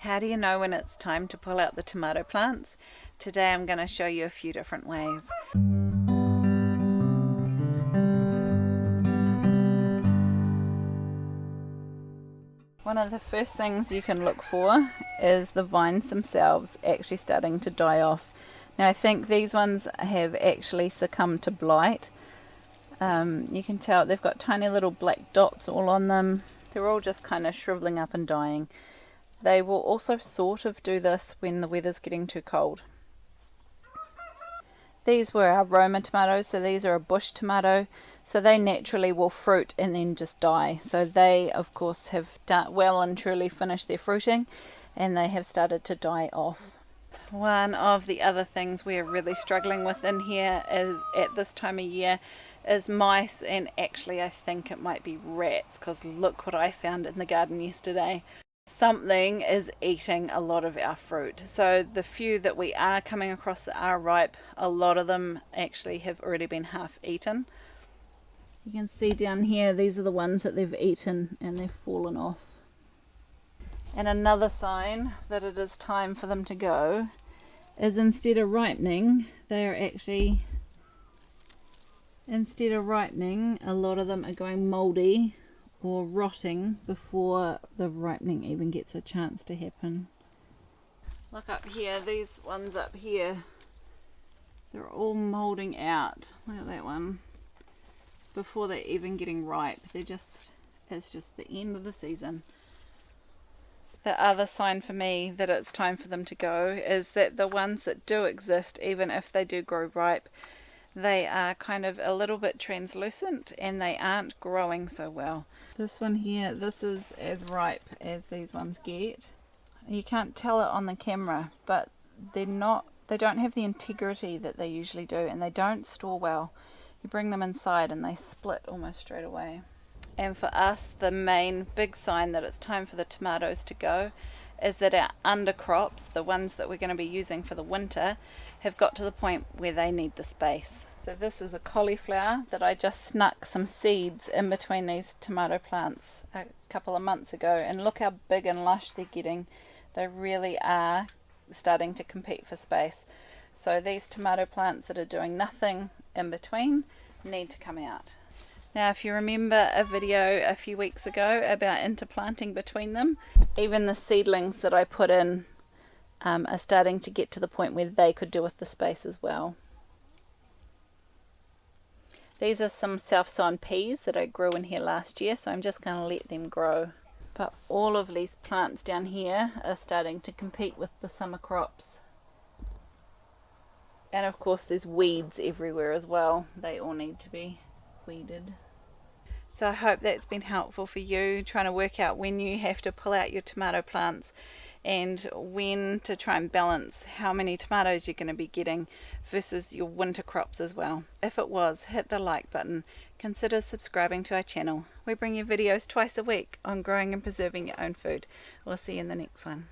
How do you know when it's time to pull out the tomato plants? Today I'm going to show you a few different ways. One of the first things you can look for is the vines themselves actually starting to die off. Now I think these ones have actually succumbed to blight. You can tell they've got tiny little black dots all on them. They're all just kind of shriveling up and dying. They will also sort of do this when the weather's getting too cold. These were our Roma tomatoes, so these are a bush tomato, so they naturally will fruit and then just die. So they of course have done well and truly finished their fruiting, and they have started to die off. One of the other things we're really struggling with in here is at this time of year is mice, and actually I think it might be rats, because look what I found in the garden yesterday. Something is eating a lot of our fruit. So the few that we are coming across that are ripe, a lot of them actually have already been half eaten. You can see down here, these are the ones that they've eaten and they've fallen off. And another sign that it is time for them to go is instead of ripening, a lot of them are going mouldy or rotting before the ripening even gets a chance to happen. Look up here, these ones up here, they're all moulding out. Look at that one. Before they're even getting ripe, it's just the end of the season. The other sign for me that it's time for them to go is that the ones that do exist, even if they do grow ripe, they are kind of a little bit translucent and they aren't growing so well. This one here, this is as ripe as these ones get. You can't tell it on the camera, but they don't have the integrity that they usually do, and they don't store well. You bring them inside and they split almost straight away. And for us, the main big sign that it's time for the tomatoes to go is that our undercrops, the ones that we're going to be using for the winter, have got to the point where they need the space. So this is a cauliflower that I just snuck some seeds in between these tomato plants a couple of months ago, and look how big and lush they're getting. They really are starting to compete for space. So these tomato plants that are doing nothing in between need to come out. Now if you remember a video a few weeks ago about interplanting between them, even the seedlings that I put in are starting to get to the point where they could do with the space as well. These are some self-sown peas that I grew in here last year, so I'm just going to let them grow. But all of these plants down here are starting to compete with the summer crops. And of course there's weeds everywhere as well. They all need to be weeded. So I hope that's been helpful for you, trying to work out when you have to pull out your tomato plants and when to try and balance how many tomatoes you're going to be getting versus your winter crops as well. If it was, hit the like button. Consider subscribing to our channel. We bring you videos twice a week on growing and preserving your own food. We'll see you in the next one.